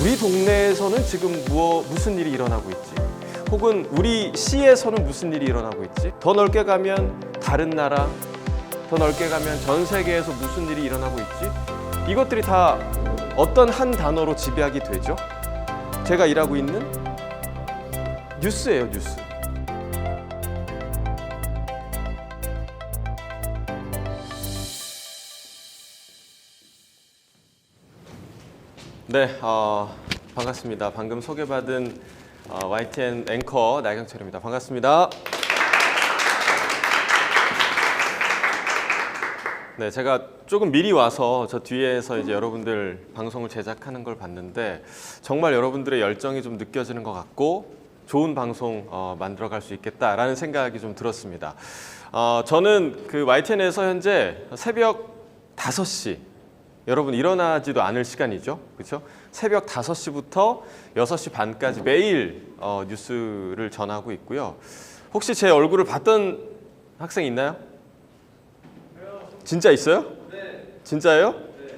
우리 동네에서는 지금 무슨 일이 일어나고 있지? 혹은 우리 시에서는 무슨 일이 일어나고 있지? 더 넓게 가면 다른 나라, 더 넓게 가면 전 세계에서 무슨 일이 일어나고 있지? 이것들이 다 어떤 한 단어로 집약이 되죠? 제가 일하고 있는 뉴스예요, 뉴스. 네, 반갑습니다. 방금 소개받은 YTN 앵커 나경철입니다. 반갑습니다. 네, 제가 조금 미리 와서 저 뒤에서 이제 여러분들 방송을 제작하는 걸 봤는데 정말 여러분들의 열정이 좀 느껴지는 것 같고 좋은 방송 만들어갈 수 있겠다라는 생각이 좀 들었습니다. 저는 그 YTN에서 현재 새벽 5시, 여러분 일어나지도 않을 시간이죠, 그렇죠? 새벽 5시부터 6시 반까지 매일 뉴스를 전하고 있고요. 혹시 제 얼굴을 봤던 학생 있나요? 진짜 있어요? 네. 진짜예요? 네.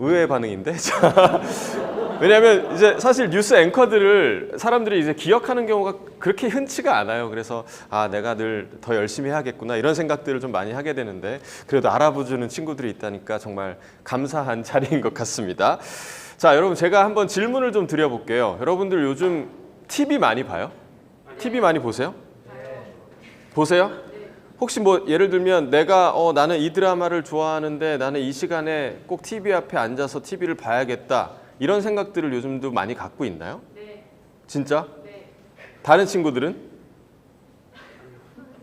의외의 반응인데. 왜냐하면 이제 사실 뉴스 앵커들을 사람들이 이제 기억하는 경우가 그렇게 흔치가 않아요. 그래서 내가 늘 더 열심히 해야겠구나 이런 생각들을 좀 많이 하게 되는데 그래도 알아보주는 친구들이 있다니까 정말 감사한 자리인 것 같습니다. 자, 여러분 제가 한번 질문을 좀 드려볼게요. 여러분들 요즘 TV 많이 봐요? TV 많이 보세요? 보세요? 혹시 뭐 예를 들면 내가 나는 이 드라마를 좋아하는데 나는 이 시간에 꼭 TV 앞에 앉아서 TV를 봐야겠다 이런 생각들을 요즘도 많이 갖고 있나요? 네. 진짜? 네. 다른 친구들은?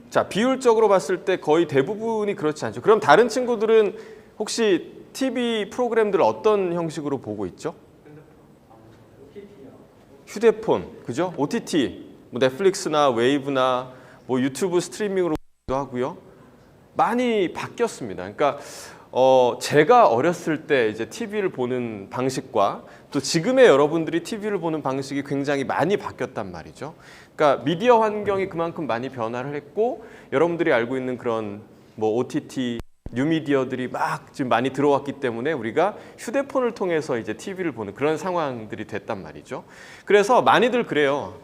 자, 비율적으로 봤을 때 거의 대부분이 그렇지 않죠. 그럼 다른 친구들은 혹시 TV 프로그램들 어떤 형식으로 보고 있죠? 휴대폰, 그죠? OTT, 뭐 넷플릭스나 웨이브나 뭐 유튜브 스트리밍으로 하고요. 많이 바뀌었습니다. 그러니까 제가 어렸을 때 이제 TV를 보는 방식과 또 지금의 여러분들이 TV를 보는 방식이 굉장히 많이 바뀌었단 말이죠. 그러니까 미디어 환경이 그만큼 많이 변화를 했고 여러분들이 알고 있는 그런 뭐 OTT 뉴미디어들이 막 지금 많이 들어왔기 때문에 우리가 휴대폰을 통해서 이제 TV를 보는 그런 상황들이 됐단 말이죠. 그래서 많이들 그래요.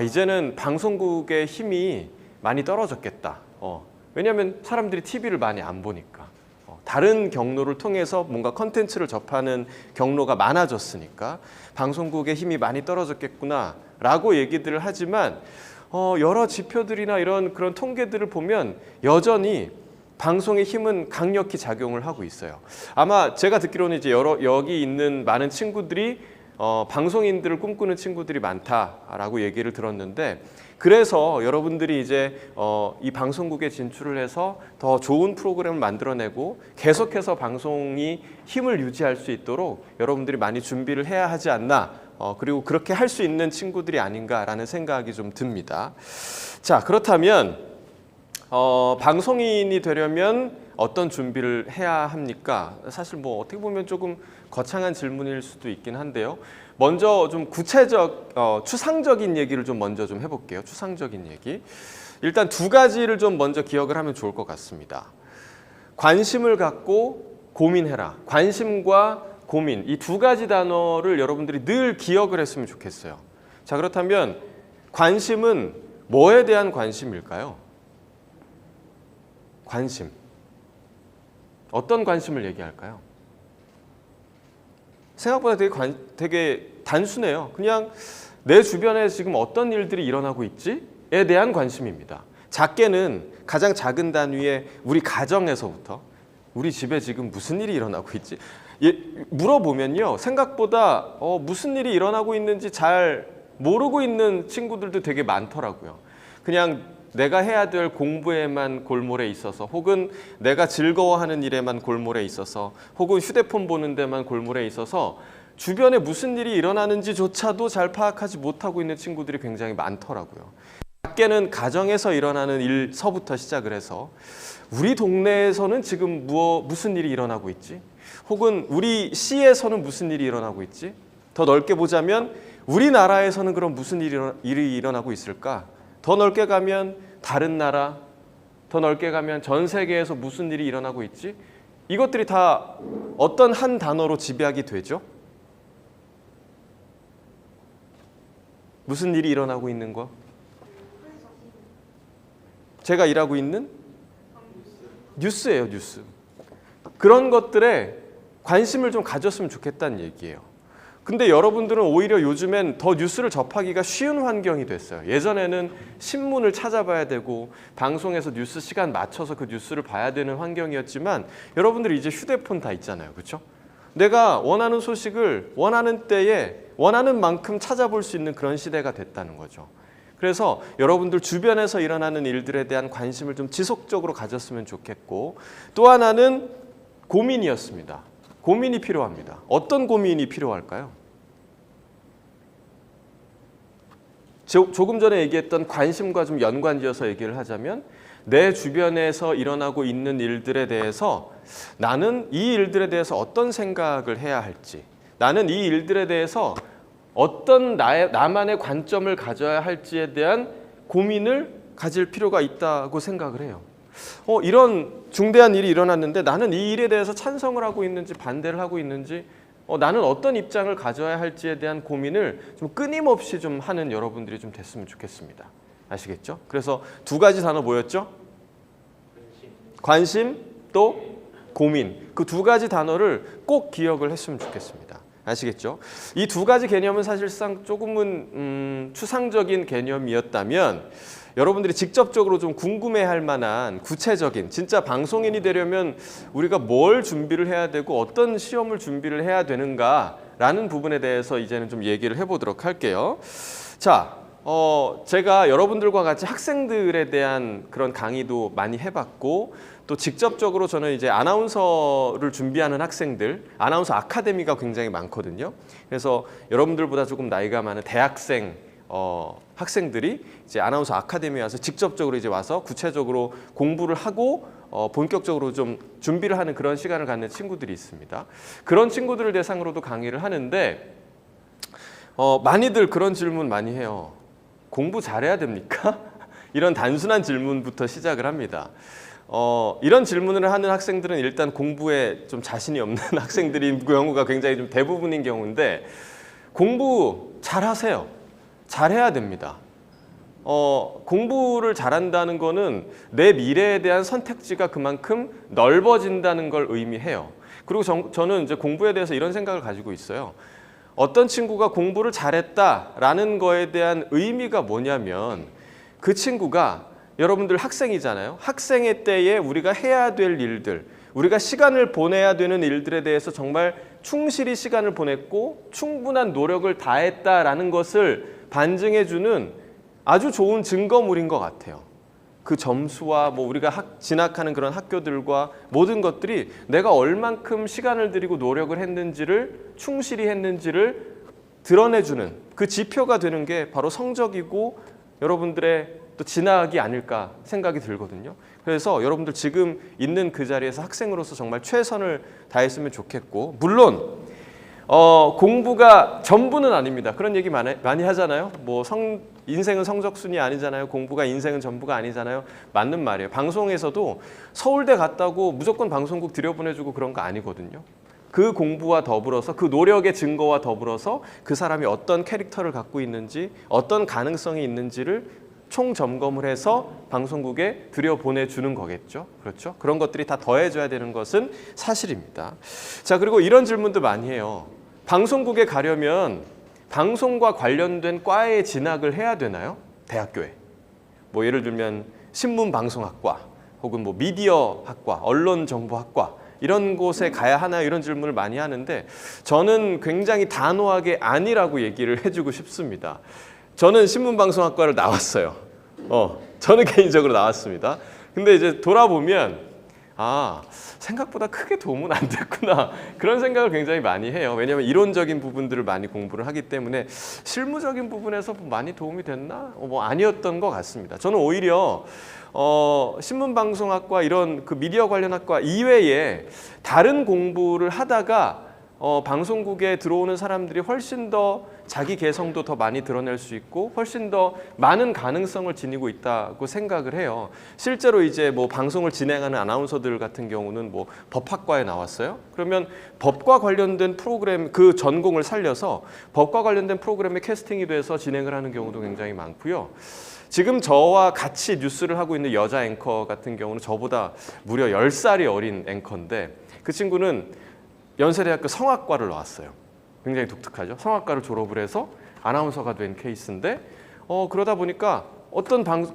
이제는 방송국의 힘이 많이 떨어졌겠다. 왜냐하면 사람들이 TV를 많이 안 보니까 다른 경로를 통해서 뭔가 컨텐츠를 접하는 경로가 많아졌으니까 방송국의 힘이 많이 떨어졌겠구나 라고 얘기들을 하지만 여러 지표들이나 이런 그런 통계들을 보면 여전히 방송의 힘은 강력히 작용을 하고 있어요. 아마 제가 듣기로는 이제 여기 있는 많은 친구들이 방송인들을 꿈꾸는 친구들이 많다라고 얘기를 들었는데 그래서 여러분들이 이제 이 방송국에 진출을 해서 더 좋은 프로그램을 만들어내고 계속해서 방송이 힘을 유지할 수 있도록 여러분들이 많이 준비를 해야 하지 않나 그리고 그렇게 할 수 있는 친구들이 아닌가라는 생각이 좀 듭니다. 자, 그렇다면 방송인이 되려면 어떤 준비를 해야 합니까? 사실 뭐 어떻게 보면 조금 거창한 질문일 수도 있긴 한데요. 먼저 좀 구체적, 추상적인 얘기를 좀 먼저 좀 해볼게요. 추상적인 얘기. 일단 두 가지를 좀 먼저 기억을 하면 좋을 것 같습니다. 관심을 갖고 고민해라. 관심과 고민, 이 두 가지 단어를 여러분들이 늘 기억을 했으면 좋겠어요. 자, 그렇다면 관심은 뭐에 대한 관심일까요? 관심. 어떤 관심을 얘기할까요? 생각보다 되게 단순해요. 그냥 내 주변에 지금 어떤 일들이 일어나고 있지에 대한 관심입니다. 작게는 가장 작은 단위의 우리 가정에서부터 우리 집에 지금 무슨 일이 일어나고 있지? 물어보면요. 생각보다 무슨 일이 일어나고 있는지 잘 모르고 있는 친구들도 되게 많더라고요. 그냥 내가 해야 될 공부에만 골몰해 있어서 혹은 내가 즐거워하는 일에만 골몰해 있어서 혹은 휴대폰 보는 데만 골몰해 있어서 주변에 무슨 일이 일어나는지조차도 잘 파악하지 못하고 있는 친구들이 굉장히 많더라고요. 작게는 가정에서 일어나는 일서부터 시작을 해서 우리 동네에서는 지금 무슨 일이 일어나고 있지? 혹은 우리 시에서는 무슨 일이 일어나고 있지? 더 넓게 보자면 우리나라에서는 그럼 무슨 일이 일어나고 있을까? 더 넓게 가면 다른 나라, 더 넓게 가면 전 세계에서 무슨 일이 일어나고 있지? 이것들이 다 어떤 한 단어로 집약이 되죠? 무슨 일이 일어나고 있는 거? 제가 일하고 있는 뉴스예요, 뉴스. 그런 것들에 관심을 좀 가졌으면 좋겠다는 얘기예요. 근데 여러분들은 오히려 요즘엔 더 뉴스를 접하기가 쉬운 환경이 됐어요. 예전에는 신문을 찾아봐야 되고 방송에서 뉴스 시간 맞춰서 그 뉴스를 봐야 되는 환경이었지만 여러분들이 이제 휴대폰 다 있잖아요. 그렇죠? 내가 원하는 소식을 원하는 때에 원하는 만큼 찾아볼 수 있는 그런 시대가 됐다는 거죠. 그래서 여러분들 주변에서 일어나는 일들에 대한 관심을 좀 지속적으로 가졌으면 좋겠고, 또 하나는 고민이었습니다. 고민이 필요합니다. 어떤 고민이 필요할까요? 조금 전에 얘기했던 관심과 좀 연관지어서 얘기를 하자면 내 주변에서 일어나고 있는 일들에 대해서 나는 이 일들에 대해서 어떤 생각을 해야 할지, 나는 이 일들에 대해서 어떤 나만의 관점을 가져야 할지에 대한 고민을 가질 필요가 있다고 생각을 해요. 이런 중대한 일이 일어났는데 나는 이 일에 대해서 찬성을 하고 있는지 반대를 하고 있는지, 나는 어떤 입장을 가져야 할지에 대한 고민을 좀 끊임없이 좀 하는 여러분들이 좀 됐으면 좋겠습니다. 아시겠죠? 그래서 두 가지 단어 뭐였죠? 관심 또 고민. 그 두 가지 단어를 꼭 기억을 했으면 좋겠습니다. 아시겠죠? 이 두 가지 개념은 사실상 조금은 추상적인 개념이었다면 여러분들이 직접적으로 좀 궁금해할 만한 구체적인, 진짜 방송인이 되려면 우리가 뭘 준비를 해야 되고 어떤 시험을 준비를 해야 되는가라는 부분에 대해서 이제는 좀 얘기를 해보도록 할게요. 자, 제가 여러분들과 같이 학생들에 대한 그런 강의도 많이 해봤고, 또 직접적으로 저는 이제 아나운서를 준비하는 학생들, 아나운서 아카데미가 굉장히 많거든요. 그래서 여러분들보다 조금 나이가 많은 대학생 학생들이 이제 아나운서 아카데미에 와서 직접적으로 이제 와서 구체적으로 공부를 하고 본격적으로 좀 준비를 하는 그런 시간을 갖는 친구들이 있습니다. 그런 친구들을 대상으로도 강의를 하는데 많이들 그런 질문 많이 해요. 공부 잘해야 됩니까? 이런 단순한 질문부터 시작을 합니다. 이런 질문을 하는 학생들은 일단 공부에 좀 자신이 없는 학생들인 경우가 굉장히 좀 대부분인 경우인데, 공부 잘하세요. 잘해야 됩니다. 공부를 잘한다는 거는 내 미래에 대한 선택지가 그만큼 넓어진다는 걸 의미해요. 그리고 저는 이제 공부에 대해서 이런 생각을 가지고 있어요. 어떤 친구가 공부를 잘했다라는 거에 대한 의미가 뭐냐면, 그 친구가, 여러분들 학생이잖아요. 학생의 때에 우리가 해야 될 일들, 우리가 시간을 보내야 되는 일들에 대해서 정말 충실히 시간을 보냈고 충분한 노력을 다했다라는 것을 반증해주는 아주 좋은 증거물인 것 같아요. 그 점수와 뭐 우리가 진학하는 그런 학교들과 모든 것들이 내가 얼만큼 시간을 들이고 노력을 했는지를, 충실히 했는지를 드러내주는 그 지표가 되는 게 바로 성적이고 여러분들의 또 진학이 아닐까 생각이 들거든요. 그래서 여러분들 지금 있는 그 자리에서 학생으로서 정말 최선을 다했으면 좋겠고, 물론 공부가 전부는 아닙니다. 그런 얘기 많이 하잖아요. 뭐 인생은 성적순이 아니잖아요. 공부가 인생은 전부가 아니잖아요. 맞는 말이에요. 방송에서도 서울대 갔다고 무조건 방송국 들여보내주고 그런 거 아니거든요. 그 공부와 더불어서, 그 노력의 증거와 더불어서 그 사람이 어떤 캐릭터를 갖고 있는지, 어떤 가능성이 있는지를 총점검을 해서 방송국에 들여보내주는 거겠죠. 그렇죠? 그런 것들이 다 더해져야 되는 것은 사실입니다. 자, 그리고 이런 질문도 많이 해요. 방송국에 가려면 방송과 관련된 과에 진학을 해야 되나요? 대학교에. 뭐 예를 들면 신문방송학과 혹은 뭐 미디어학과, 언론정보학과 이런 곳에 가야 하나요? 이런 질문을 많이 하는데 저는 굉장히 단호하게 아니라고 얘기를 해주고 싶습니다. 저는 신문방송학과를 나왔어요. 저는 개인적으로 나왔습니다. 근데 이제 돌아보면 생각보다 크게 도움은 안 됐구나, 그런 생각을 굉장히 많이 해요. 왜냐하면 이론적인 부분들을 많이 공부를 하기 때문에 실무적인 부분에서 많이 도움이 됐나? 뭐 아니었던 것 같습니다. 저는 오히려 신문방송학과 이런 그 미디어 관련 학과 이외에 다른 공부를 하다가 방송국에 들어오는 사람들이 훨씬 더 자기 개성도 더 많이 드러낼 수 있고 훨씬 더 많은 가능성을 지니고 있다고 생각을 해요. 실제로 이제 뭐 방송을 진행하는 아나운서들 같은 경우는 뭐 법학과에 나왔어요. 그러면 법과 관련된 프로그램 그 전공을 살려서 법과 관련된 프로그램에 캐스팅이 돼서 진행을 하는 경우도 굉장히 많고요. 지금 저와 같이 뉴스를 하고 있는 여자 앵커 같은 경우는 저보다 무려 10살이 어린 앵커인데 그 친구는 연세대학교 성악과를 나왔어요. 굉장히 독특하죠. 성악과를 졸업을 해서 아나운서가 된 케이스인데 그러다 보니까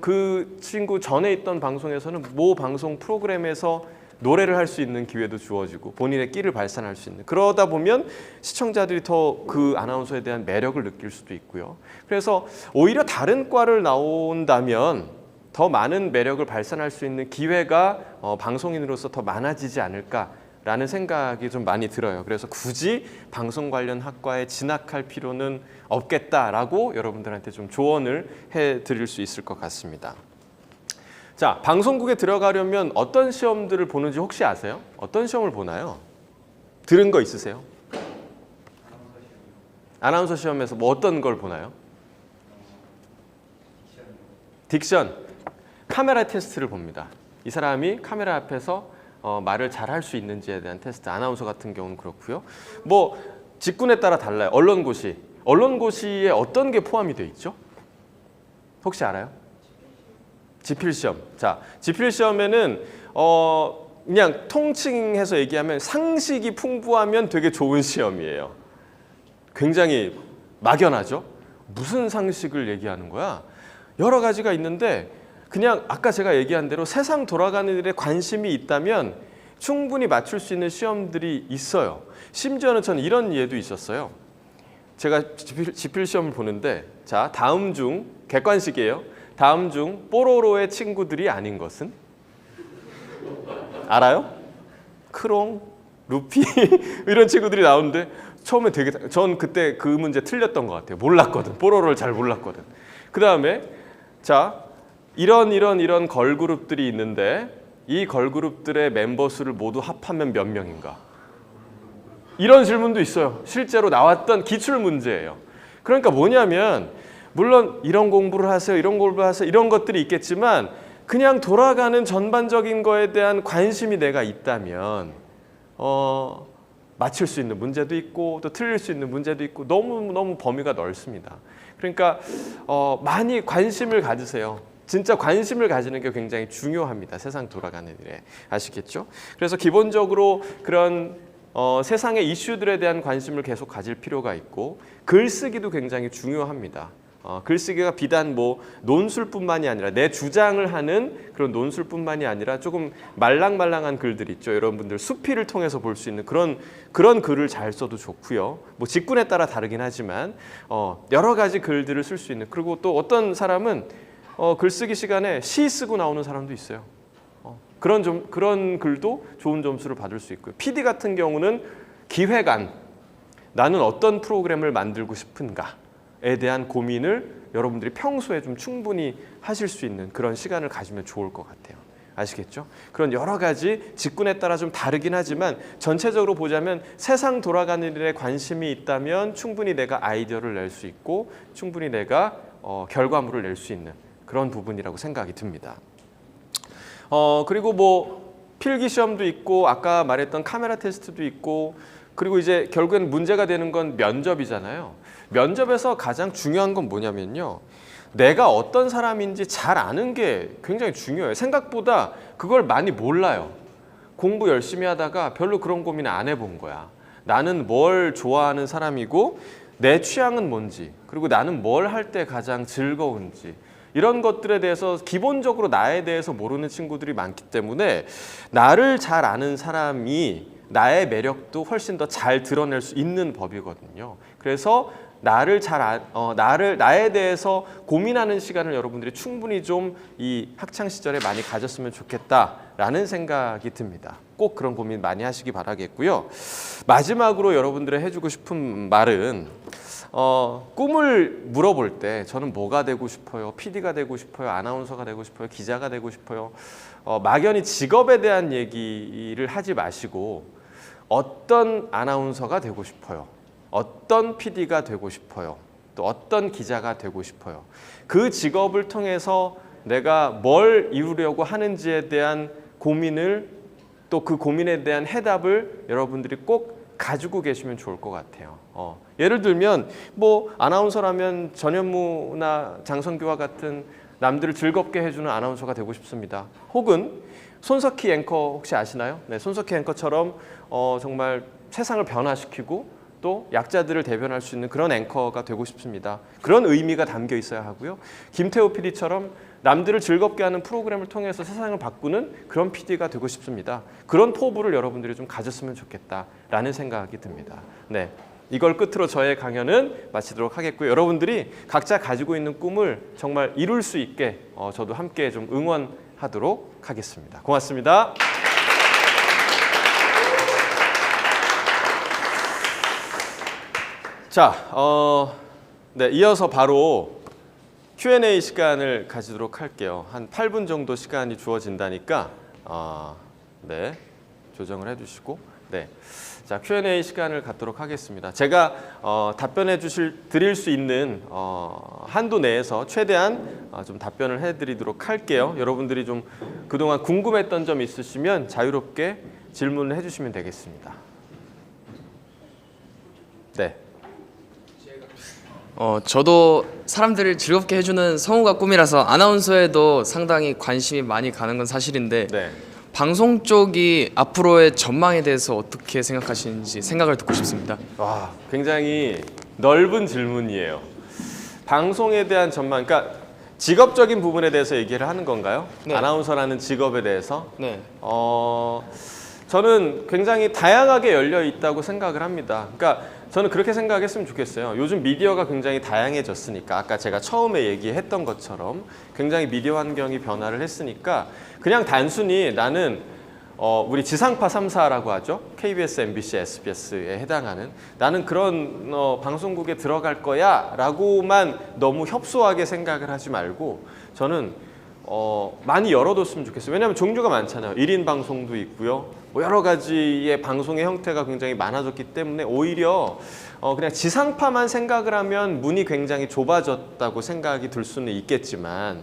그 친구 전에 있던 방송에서는 모 방송 프로그램에서 노래를 할 수 있는 기회도 주어지고 본인의 끼를 발산할 수 있는 그러다 보면 시청자들이 더 그 아나운서에 대한 매력을 느낄 수도 있고요. 그래서 오히려 다른 과를 나온다면 더 많은 매력을 발산할 수 있는 기회가 방송인으로서 더 많아지지 않을까 라는 생각이 좀 많이 들어요. 그래서 굳이 방송 관련 학과에 진학할 필요는 없겠다라고 여러분들한테 좀 조언을 해드릴 수 있을 것 같습니다. 자, 방송국에 들어가려면 어떤 시험들을 보는지 혹시 아세요? 어떤 시험을 보나요? 들은 거 있으세요? 아나운서 시험에서 뭐 어떤 걸 보나요? 딕션. 카메라 테스트를 봅니다. 이 사람이 카메라 앞에서 말을 잘 할 수 있는지에 대한 테스트. 아나운서 같은 경우는 그렇고요. 뭐 직군에 따라 달라요. 언론고시에 어떤 게 포함이 돼 있죠? 혹시 알아요? 지필시험. 자, 지필시험에는 그냥 통칭해서 얘기하면 상식이 풍부하면 되게 좋은 시험이에요. 굉장히 막연하죠? 무슨 상식을 얘기하는 거야? 여러 가지가 있는데 그냥 아까 제가 얘기한 대로 세상 돌아가는 일에 관심이 있다면 충분히 맞출 수 있는 시험들이 있어요. 심지어는 저는 이런 예도 있었어요. 제가 지필시험을 보는데 자, 다음 중 객관식이에요. 다음 중 뽀로로의 친구들이 아닌 것은? 알아요? 크롱, 루피 이런 친구들이 나오는데 처음에 전 그때 그 문제 틀렸던 것 같아요. 몰랐거든. 뽀로로를 잘 몰랐거든. 그 다음에 자 이런 걸그룹들이 있는데 이 걸그룹들의 멤버 수를 모두 합하면 몇 명인가? 이런 질문도 있어요. 실제로 나왔던 기출 문제예요. 그러니까 뭐냐면 물론 이런 공부를 하세요. 이런 공부를 하세요. 이런 것들이 있겠지만 그냥 돌아가는 전반적인 거에 대한 관심이 내가 있다면 맞출 수 있는 문제도 있고 또 틀릴 수 있는 문제도 있고 너무 범위가 넓습니다. 그러니까 많이 관심을 가지세요. 진짜 관심을 가지는 게 굉장히 중요합니다. 세상 돌아가는 일에. 아시겠죠? 그래서 기본적으로 그런 세상의 이슈들에 대한 관심을 계속 가질 필요가 있고 글쓰기도 굉장히 중요합니다. 글쓰기가 비단 뭐 논술뿐만이 아니라 내 주장을 하는 그런 논술뿐만이 아니라 조금 말랑말랑한 글들 있죠. 여러분들 수필을 통해서 볼 수 있는 그런 글을 잘 써도 좋고요. 뭐 직군에 따라 다르긴 하지만 여러 가지 글들을 쓸 수 있는 그리고 또 어떤 사람은 글쓰기 시간에 시 쓰고 나오는 사람도 있어요. 그런 글도 좋은 점수를 받을 수 있고요. PD 같은 경우는 기획안, 나는 어떤 프로그램을 만들고 싶은가에 대한 고민을 여러분들이 평소에 좀 충분히 하실 수 있는 그런 시간을 가지면 좋을 것 같아요. 아시겠죠? 그런 여러 가지 직군에 따라 좀 다르긴 하지만 전체적으로 보자면 세상 돌아가는 일에 관심이 있다면 충분히 내가 아이디어를 낼 수 있고 충분히 내가 결과물을 낼 수 있는 그런 부분이라고 생각이 듭니다. 그리고 뭐 필기 시험도 있고 아까 말했던 카메라 테스트도 있고 그리고 이제 결국엔 문제가 되는 건 면접이잖아요. 면접에서 가장 중요한 건 뭐냐면요. 내가 어떤 사람인지 잘 아는 게 굉장히 중요해요. 생각보다 그걸 많이 몰라요. 공부 열심히 하다가 별로 그런 고민 안 해본 거야. 나는 뭘 좋아하는 사람이고 내 취향은 뭔지 그리고 나는 뭘 할 때 가장 즐거운지 이런 것들에 대해서 기본적으로 나에 대해서 모르는 친구들이 많기 때문에 나를 잘 아는 사람이 나의 매력도 훨씬 더 잘 드러낼 수 있는 법이거든요. 그래서 나에 대해서 고민하는 시간을 여러분들이 충분히 좀 이 학창 시절에 많이 가졌으면 좋겠다라는 생각이 듭니다. 꼭 그런 고민 많이 하시기 바라겠고요. 마지막으로 여러분들이 해주고 싶은 말은 꿈을 물어볼 때 저는 뭐가 되고 싶어요? PD가 되고 싶어요? 아나운서가 되고 싶어요? 기자가 되고 싶어요? 막연히 직업에 대한 얘기를 하지 마시고 어떤 아나운서가 되고 싶어요? 어떤 PD가 되고 싶어요? 또 어떤 기자가 되고 싶어요? 그 직업을 통해서 내가 뭘 이루려고 하는지에 대한 고민을 또 그 고민에 대한 해답을 여러분들이 꼭 가지고 계시면 좋을 것 같아요. 예를 들면 뭐 아나운서라면 전현무나 장성규와 같은 남들을 즐겁게 해주는 아나운서가 되고 싶습니다. 혹은 손석희 앵커 혹시 아시나요? 네, 손석희 앵커처럼 정말 세상을 변화시키고 또 약자들을 대변할 수 있는 그런 앵커가 되고 싶습니다. 그런 의미가 담겨 있어야 하고요. 김태호 PD처럼 남들을 즐겁게 하는 프로그램을 통해서 세상을 바꾸는 그런 PD가 되고 싶습니다. 그런 포부를 여러분들이 좀 가졌으면 좋겠다라는 생각이 듭니다. 네, 이걸 끝으로 저의 강연은 마치도록 하겠고요. 여러분들이 각자 가지고 있는 꿈을 정말 이룰 수 있게 저도 함께 좀 응원하도록 하겠습니다. 고맙습니다. 자, 네, 이어서 바로 Q&A 시간을 가지도록 할게요. 한 8분 정도 시간이 주어진다니까 네, 조정을 해주시고 네, 자 Q&A 시간을 갖도록 하겠습니다. 제가 답변해 드릴 수 있는 한도 내에서 최대한 좀 답변을 해드리도록 할게요. 여러분들이 좀 그동안 궁금했던 점 있으시면 자유롭게 질문을 해주시면 되겠습니다. 네. 저도 사람들을 즐겁게 해주는 성우가 꿈이라서 아나운서에도 상당히 관심이 많이 가는 건 사실인데 네. 방송 쪽이 앞으로의 전망에 대해서 어떻게 생각하시는지 생각을 듣고 싶습니다. 와, 굉장히 넓은 질문이에요. 방송에 대한 전망, 그러니까 직업적인 부분에 대해서 얘기를 하는 건가요? 네. 아나운서라는 직업에 대해서? 네. 저는 굉장히 다양하게 열려 있다고 생각을 합니다. 그러니까 저는 그렇게 생각했으면 좋겠어요. 요즘 미디어가 굉장히 다양해졌으니까 아까 제가 처음에 얘기했던 것처럼 굉장히 미디어 환경이 변화를 했으니까 그냥 단순히 나는 우리 지상파 3사라고 하죠. KBS, MBC, SBS에 해당하는 나는 그런 방송국에 들어갈 거야 라고만 너무 협소하게 생각을 하지 말고 저는 많이 열어뒀으면 좋겠어요. 왜냐하면 종류가 많잖아요. 1인 방송도 있고요. 뭐 여러 가지의 방송의 형태가 굉장히 많아졌기 때문에 오히려 그냥 지상파만 생각을 하면 문이 굉장히 좁아졌다고 생각이 들 수는 있겠지만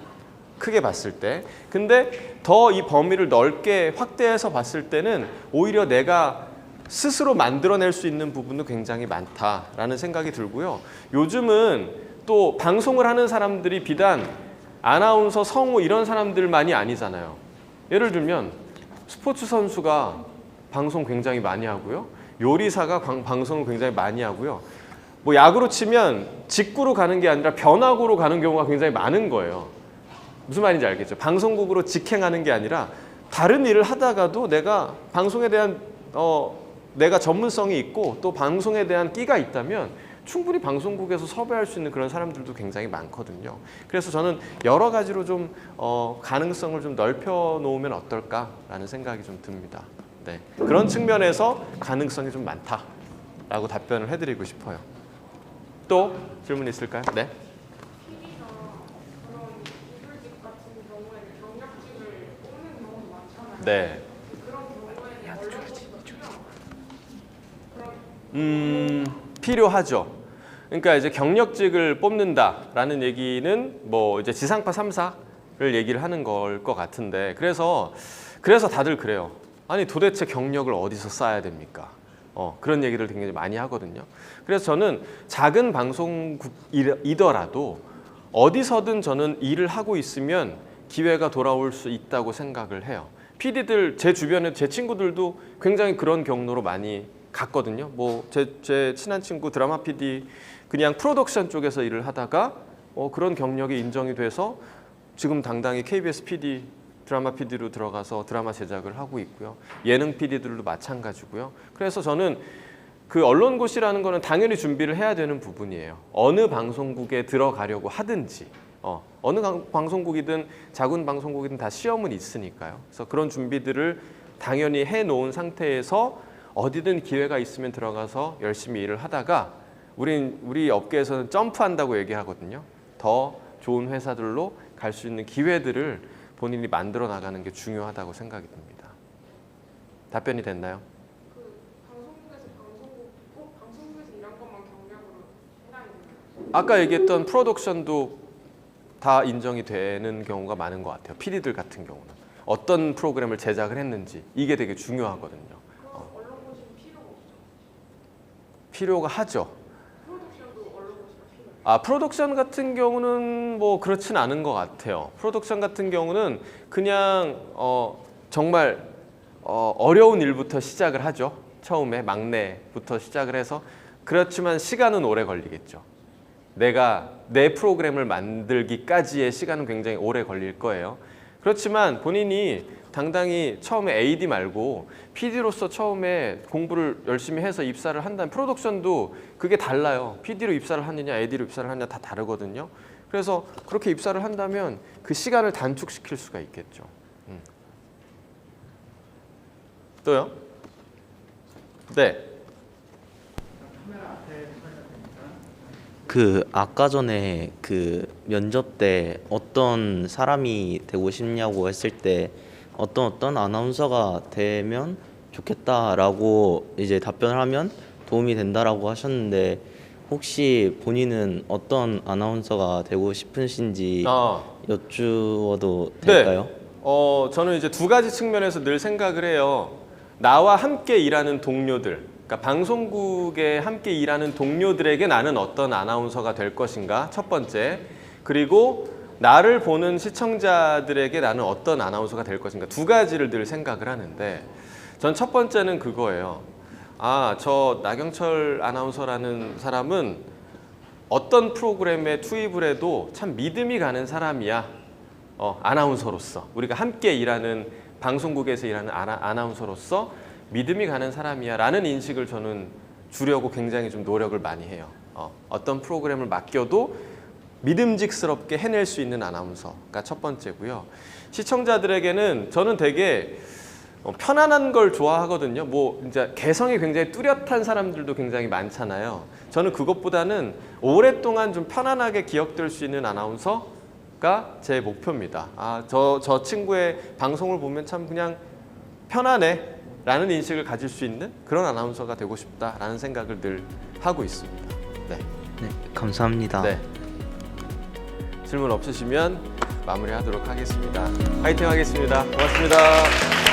크게 봤을 때 근데 더 이 범위를 넓게 확대해서 봤을 때는 오히려 내가 스스로 만들어낼 수 있는 부분도 굉장히 많다라는 생각이 들고요. 요즘은 또 방송을 하는 사람들이 비단 아나운서, 성우 이런 사람들만이 아니잖아요. 예를 들면 스포츠 선수가 방송 굉장히 많이 하고요. 요리사가 방송을 굉장히 많이 하고요. 뭐 야구로 치면 직구로 가는 게 아니라 변화구로 가는 경우가 굉장히 많은 거예요. 무슨 말인지 알겠죠? 방송국으로 직행하는 게 아니라 다른 일을 하다가도 내가 방송에 대한 내가 전문성이 있고 또 방송에 대한 끼가 있다면 충분히 방송국에서 섭외할 수 있는 그런 사람들도 굉장히 많거든요. 그래서 저는 여러 가지로 좀 가능성을 좀 넓혀 놓으면 어떨까라는 생각이 좀 듭니다. 네, 그런 측면에서 가능성이 좀 많다라고 답변을 해드리고 싶어요. 또 질문 있을까요? 네. 네. 필요하죠. 그러니까 이제 경력직을 뽑는다라는 얘기는 뭐 이제 지상파 3사를 얘기를 하는 걸 것 같은데 그래서 다들 그래요. 아니 도대체 경력을 어디서 쌓아야 됩니까? 그런 얘기를 굉장히 많이 하거든요. 그래서 저는 작은 방송국이더라도 어디서든 저는 일을 하고 있으면 기회가 돌아올 수 있다고 생각을 해요. PD들 제 주변에 제 친구들도 굉장히 그런 경로로 많이 갔거든요. 뭐 제 친한 친구 드라마 PD 그냥 프로덕션 쪽에서 일을 하다가 그런 경력이 인정이 돼서 지금 당당히 KBS PD 드라마 PD로 들어가서 드라마 제작을 하고 있고요. 예능 PD들도 마찬가지고요. 그래서 저는 그 언론고시라는 거는 당연히 준비를 해야 되는 부분이에요. 어느 방송국에 들어가려고 하든지 어느 방송국이든 작은 방송국이든 다 시험은 있으니까요. 그래서 그런 준비들을 당연히 해놓은 상태에서 어디든 기회가 있으면 들어가서 열심히 일을 하다가 우리 업계에서는 점프한다고 얘기하거든요. 더 좋은 회사들로 갈 수 있는 기회들을 본인이 만들어 나가는 게 중요하다고 생각이 듭니다. 답변이 됐나요? 그 아까 얘기했던 프로덕션도 다 인정이 되는 경우가 많은 것 같아요. PD들 같은 경우는 어떤 프로그램을 제작을 했는지 이게 되게 중요하거든요. 필요가 하죠. 프로덕션 같은 경우는 뭐 그렇진 않은 것 같아요. 프로덕션 같은 경우는 그냥 정말 어려운 일부터 시작을 하죠. 처음에 막내부터 시작을 해서 그렇지만 시간은 오래 걸리겠죠. 내가 내 프로그램을 만들기까지의 시간은 굉장히 오래 걸릴 거예요. 그렇지만 본인이 당당히 처음에 AD 말고 PD로서 처음에 공부를 열심히 해서 입사를 한다면 프로덕션도 그게 달라요. PD로 입사를 하느냐 AD로 입사를 하느냐 다 다르거든요. 그래서 그렇게 입사를 한다면 그 시간을 단축시킬 수가 있겠죠. 또요? 네. 그 아까 전에 그 면접 때 어떤 사람이 되고 싶냐고 했을 때 어떤 아나운서가 되면 좋겠다라고 이제 답변을 하면 도움이 된다라고 하셨는데 혹시 본인은 어떤 아나운서가 되고 싶으신지 여쭈어도 될까요? 네. 저는 이제 두 가지 측면에서 늘 생각을 해요. 나와 함께 일하는 동료들, 그러니까 방송국에 함께 일하는 동료들에게 나는 어떤 아나운서가 될 것인가, 첫 번째. 그리고 나를 보는 시청자들에게 나는 어떤 아나운서가 될 것인가, 두 가지를 늘 생각을 하는데 전 첫 번째는 그거예요. 저 나경철 아나운서라는 사람은 어떤 프로그램에 투입을 해도 참 믿음이 가는 사람이야. 아나운서로서 우리가 함께 일하는 방송국에서 일하는 아나운서로서 믿음이 가는 사람이야 라는 인식을 저는 주려고 굉장히 좀 노력을 많이 해요. 어떤 프로그램을 맡겨도 믿음직스럽게 해낼 수 있는 아나운서가 첫 번째고요. 시청자들에게는 저는 되게 편안한 걸 좋아하거든요. 뭐 이제 개성이 굉장히 뚜렷한 사람들도 굉장히 많잖아요. 저는 그것보다는 오랫동안 좀 편안하게 기억될 수 있는 아나운서가 제 목표입니다. 저 친구의 방송을 보면 참 그냥 편안해 라는 인식을 가질 수 있는 그런 아나운서가 되고 싶다라는 생각을 늘 하고 있습니다. 네. 네, 감사합니다. 네. 질문 없으시면 마무리하도록 하겠습니다. 파이팅 하겠습니다. 고맙습니다.